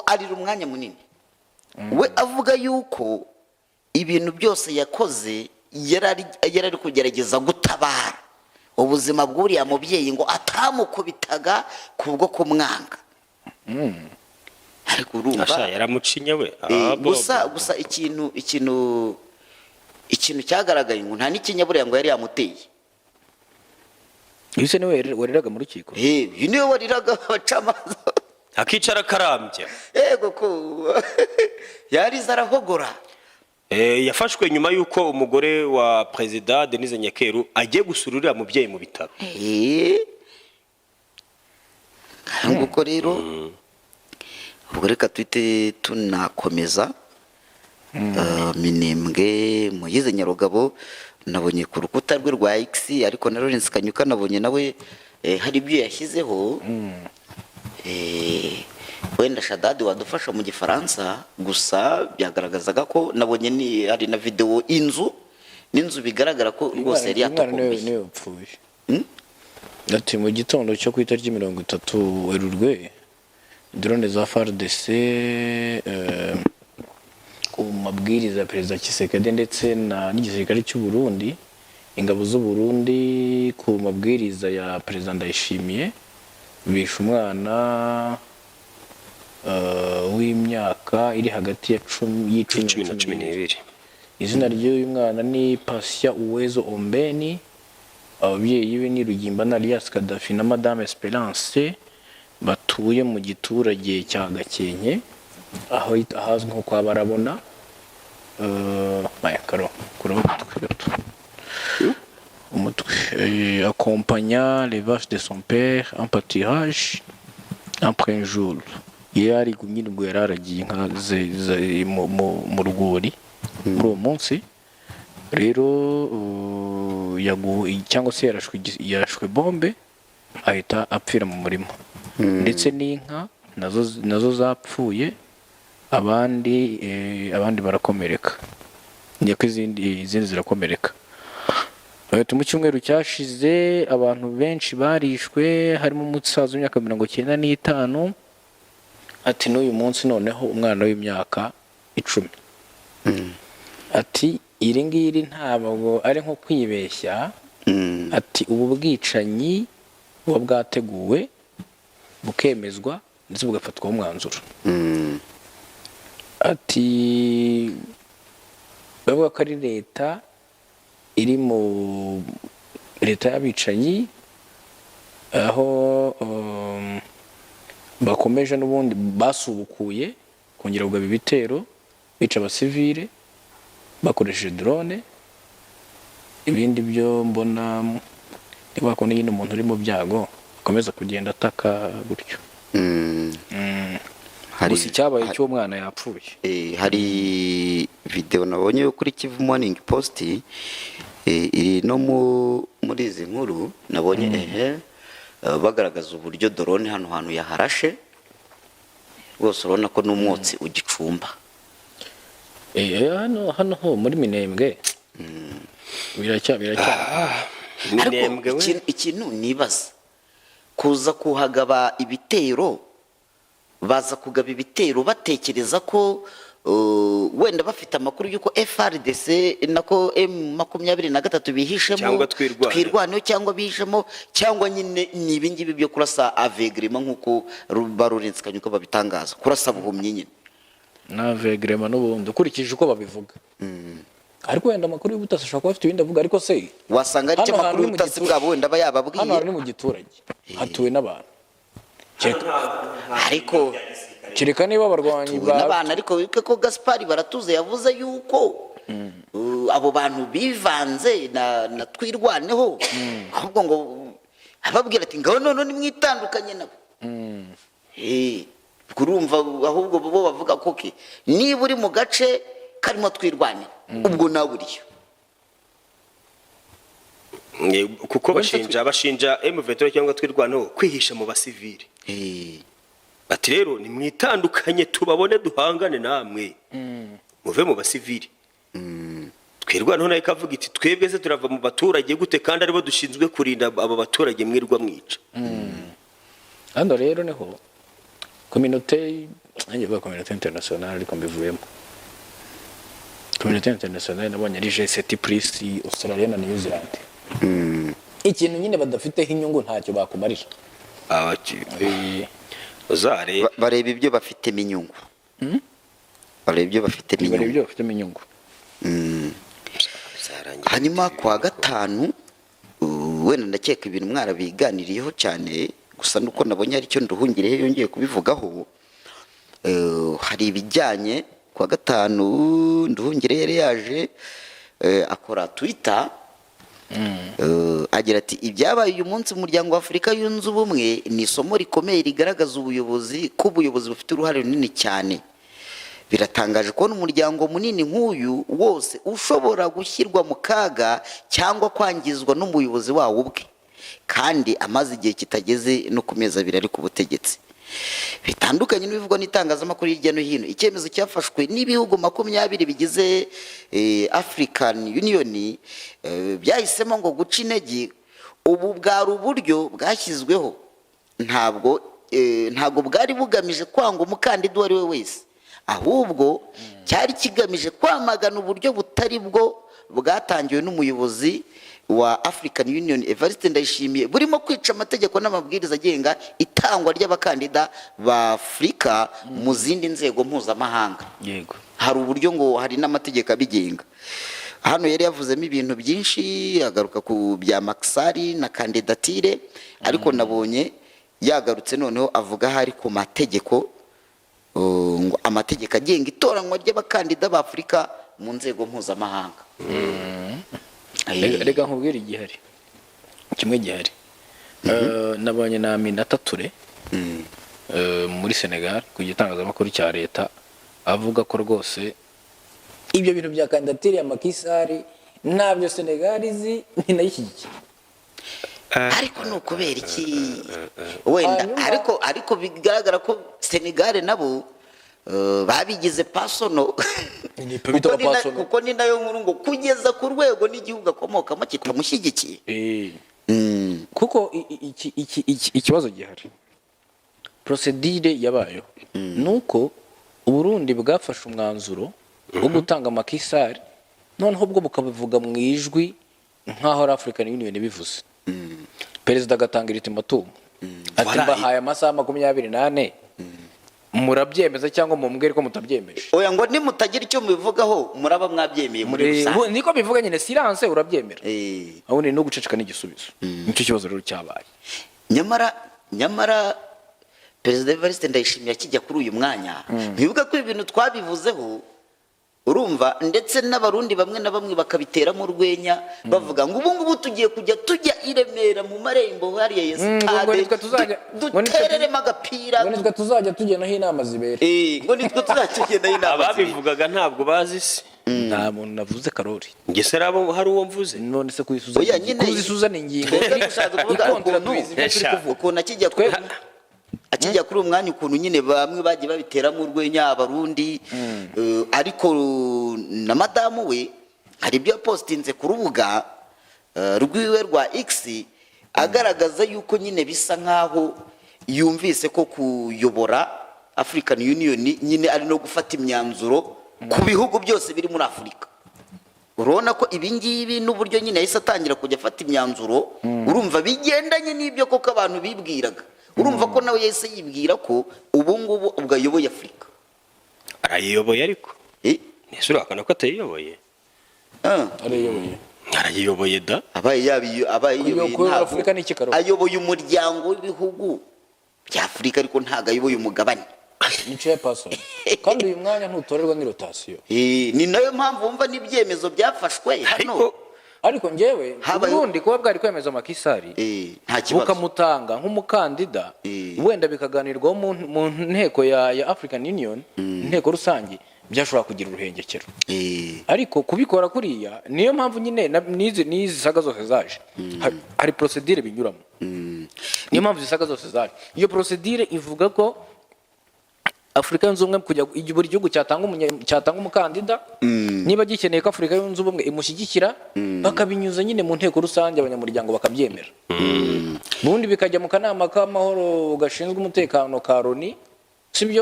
arira umwanya munini we avuga yuko ibintu byose yakoze yari ari kugerageza gutabara ubuzima bw'uriya mubyeyi ngo atamukubitaga kubwo kumwanga. ariko urumva yaramucinye we. gusa ikintu cyagaragaye ngo nta n'ikinyaburiya ngo yari yamuteye. Ese niwe wariraga mu rukiko? Niwe wariraga abacamanza akicara karambye. Yego ko yarize arahogora. Yafashwe nyuma y'uko umugore wa Perezida Denise Nyakeru agiye gusura uriya mubyeyi mu bitaro. Nguko rero ubwo reka twite tunakomeza. Minembwe Moise Nyarugabo nabonye ku rukuta rwe rwa X, ariko na Lawrence Kanyuka nabonye nawe hari ibyo yashyizeho. Wenda Shadadi wadufasha mu gifaransa, gusa byagaragazaga ko nabonye ni hari na video n'inzu bigaragara ko rwose yari yatokomeye. Ati mu gitondo cyo ku itariki 30 Werurwe drone za FARDC ku mabwiriza ya Perezida Tshisekedi ndetse n'igisirikare cy'u Burundi, ingabo z'u Burundi ku mabwiriza ya Perezida Ndayishimiye bishe umwana w'imyaka iri hagati ya 10 na 12. Izina ry'uyu mwana ni Passia Uwezo Ombeni, ababyeyi be ni Rugimbana Alias Gaddafi na Madame Esperance, batuye mu giturage cya Gakenke aho ahazwi nko kwa Barabona. Mayakaro kuro umutwe accompagna les vaches de son père en pâturage après un jour. Yari gunyirwa yararagiye inka mu rwuri muri uwo munsi rero cyangwa se yarashwe bombe ahita apfira mu murima, ndetse n'inka nazo zapfuye, abandi barakomereka, ndetse izindi zirakomereka. Mu cyumweru cyashize abantu benshi barishwe, harimo umusaza w'imyaka 95. Ati n'uyu munsi noneho umwana w'imyaka 10. Ati iri ngiri ntabwo ari nko kwibeshya. Ati ubu bwicanyi buba bwateguwe bukemezwa ndetse bugafatwa umwanzuro. Ati bavuga ko ari leta iri mu leta y'abicanyi, aho bakomeje n'ubundi basubukuye kongera kugaba ibitero bica abasivile bakoresheje drone. Ibindi byo mbona niba ko nyine umuntu uri mu byago akomeza kugenda ataka gutyo. Gusa icyabaye cy'uwo mwana yapfuye. Hari video nabonye yo kuri Kivu Morning Post, iri no muri izi nkuru nabonye bagaragaza uburyo drone hano hantu yaharashe rwose, urabona ko n'umwotsi ugicumba. Hano ho muri Minembwe biracya Minembwe ikintu nibaza kuza kuhagaba ibitero, baza kugaba ibitero batekereza ko wenda bafite amakuru yuko FRDC nako M23 bihishemo cyangwa twirwaneho cyangwa bihishemo, cyangwa nyine ni ibingibi byo kurasa avegrema nkuko Lawrence Kanyuka babitangaza, kurasa buhumye nyine na avegrema n'ubundi ukurikije uko babivuga. Ariko wenda amakuru y'ubutasi ashobora kuba afite ibindi avuga, ariko se wasanga ari cyo makuru y'ubutasi bwabo wenda bayababwiye. Hano hari mu giturage hatuwe n'abantu, ariko kireka niba abarwanyi n'abana, ariko wibuke ko Gaspard Baratuze yavuze yuko abo bantu bivanze na twirwaneho, ahubwo ngo ababwira ati ngaho none nimwitandukanye nabo. Kurumva ahubwo bo bavuga ko niba uri mu gace karimo twirwane ubwo nawe uriyo, kuko bashinja M23 cyangwa twirwaneho kwihisha mu basivili. Ati rero nimwitandukanye tubabone duhangane namwe muve mu basivili. Twirwaneho nayo kavuga iti twebwe se turava mu baturage gute kandi aribo dushinzwe kurinda aba baturage mwirwa mwica. Hano rero niho communauté nanjye vuga community international ariko mbivuyemo. Community international nabonye ari G7 plus Australia na New Zealand. Ikintu nyine badafiteho inyungu ntacyo bakumarira. Uzare bareba ibyo bafitemo inyungu. Bareba ibyo bafitemo inyungu. Hanyuma kwa gatanu wenda ndakeka ibintu mwarabiganiriyeho cyane, gusa nuko nabonye ari cyo nduhungireho yongeye kubivugaho. Hari ibijyanye kwa gatanu nduhungire yari yaje akora Twitter agira ati ibyabaye uyu munsi mu muryango wa Afurika yunze ubumwe ni isomo rikomeye rigaragaza ubuyobozi bufite uruhare runini cyane. Biratangaje kubona umuryango munini nk'uyu wose ushobora gushyirwa mu kaga cyangwa kwangizwa n'umuyobozi wawo ubwe, kandi amaze igihe kitageze no ku mezi abiri ari ku butegetsi. Bitandukanye n'ibivugwa n'itangazamakuru hirya no hino, icyemezo cyafashwe n'ibihugu 20 bigize African Union byahisemo ngo guca intege ubu bwari uburyo bwashyizweho, ntabwo bwari bugamije kwanga umukandida uwo ari we wese, ahubwo cyari kigamije kwamagana uburyo butari bwo bwatangiwe n'umuyobozi wa African Union Evariste Ndayishimiye burimo kwica amategeko n'amabwiriza agenga itangwa ry'abakandida ba Afurika mu zindi nzego mpuzamahanga. Yego, hari uburyo ngo hari n'amategeko abigenga. Hano yari yavuzemo ibintu byinshi, agaruka ku bya Maksari na kandidatire, ariko nabonye yagarutse noneho avuga hari ku mategeko, ngo amategeko agenga itoranwa ry'abakandida ba Afurika mu nzego mpuzamahanga. Rega nkubwira igihari kimwe gihari. Nabonye na Aminata Touré muri Senegal ku gitangazamakuru cya leta avuga ko rwose ibyo bintu bya kandidatire ya Macky Sall ntabyo Senegal izi ni nayishyigikiye. Ariko no kubera iki wenda ariko bigaragara ko Senegal nabo babigize pasono kuko ni nayo nkuru ngo kugeza ku rwego n'igihugu akomokamo kitamushyigikiye. Kuko ikibazo gihari, procedure yabayeho nuko Uburundi bwafashe umwanzuro wo gutanga Macky Sall, noneho bwo bukabivuga mu ijwi nkaho African Union bivuze. Perezida agatanga ultimatum ati mbahaye amasaha 28 murabyemeza cyangwa mumbwire ko mutabyemeje. Oya ngo nimutagira icyo mubivugaho muraba mwabyemeye muri rusange. Niko bivuga nyine silence urabyemera. Aho ni no guceceka n'igisubizo. Nicyo kibazo rero cyabaye. Nyamara Perezida Evariste Ndayishimiye akijya kuri uyu mwanya bivuga ko ibintu twabivuzeho, urumva, ndetse n'abarundi bamwe na bamwe bakabiteramo urwenya bavuga ngo ubu tugiye tujya iremera mu marembo hariya yesitade dutereremo agapira, ngo nitwe tuzajya tugenda inama zibera. Ngo nitwe tuzajya tugenda inama. Ababivugaga ntabwo bazi se. Nta muntu navuze Karori. Ngese rabo hari uwo mvuze. None se kuyisuzana ingingo ukuntu akijya kuri umwanya, ukuntu nyine bamwe bagiye babiteramo urwenya abarundi. Ariko na madamu we hari ibyo postinze ku rubuga rwiwe rwa X agaragaza yuko nyine bisa nkaho yumvise ko kuyobora African Union nyine ari no gufata imyanzuro ku bihugu byose biri muri Afurika. Urabona ko ibingibi n'uburyo nyine yahise atangira kujya afata imyanzuro, urumva bigendanye n'ibyo koko abantu bibwiraga. Urumva ko nawe yahise yibwira ko ubu ngubu ubwayoboye Afurika. Arayiyoboye ariko nese urakana ko atayiyoboye. Arayiyoboye da. Ayoboye umuryango w'ibihugu bya Afurika ariko ntago ayoboye umugabane. Ni chairperson. Kandi uyu mwanya ntutorerwa ni rotation. Ni nayo mpamvu wumva n'ibyemezo byafashwe hano. Ariko ngewe Burundi kuba bwari kwemeza Macky Sall bukamutanga nk'umukandida, wenda bikaganirwaho mu nteko ya African Union, inteko rusange, byashobora kugira uruhengekero. Ariko kubikora kuriya niyo mpamvu nyine nizi saga zose zaje hari procedure binyuramo. Niyo mpamvu zisaga zose zaje. Iyo procedure ivuga ko Afrika yunze ubumwe kujya buri gihugu cyatanga umukandida, niba gikeneye ko Afrika yunze ubumwe imushyigikira, bakabinyuza nyine mu nteko rusange abanyamuryango bakabyemera. Bundi bikajya mu kanama k'amahoro gashinzwe umutekano ka Loni, sibyo?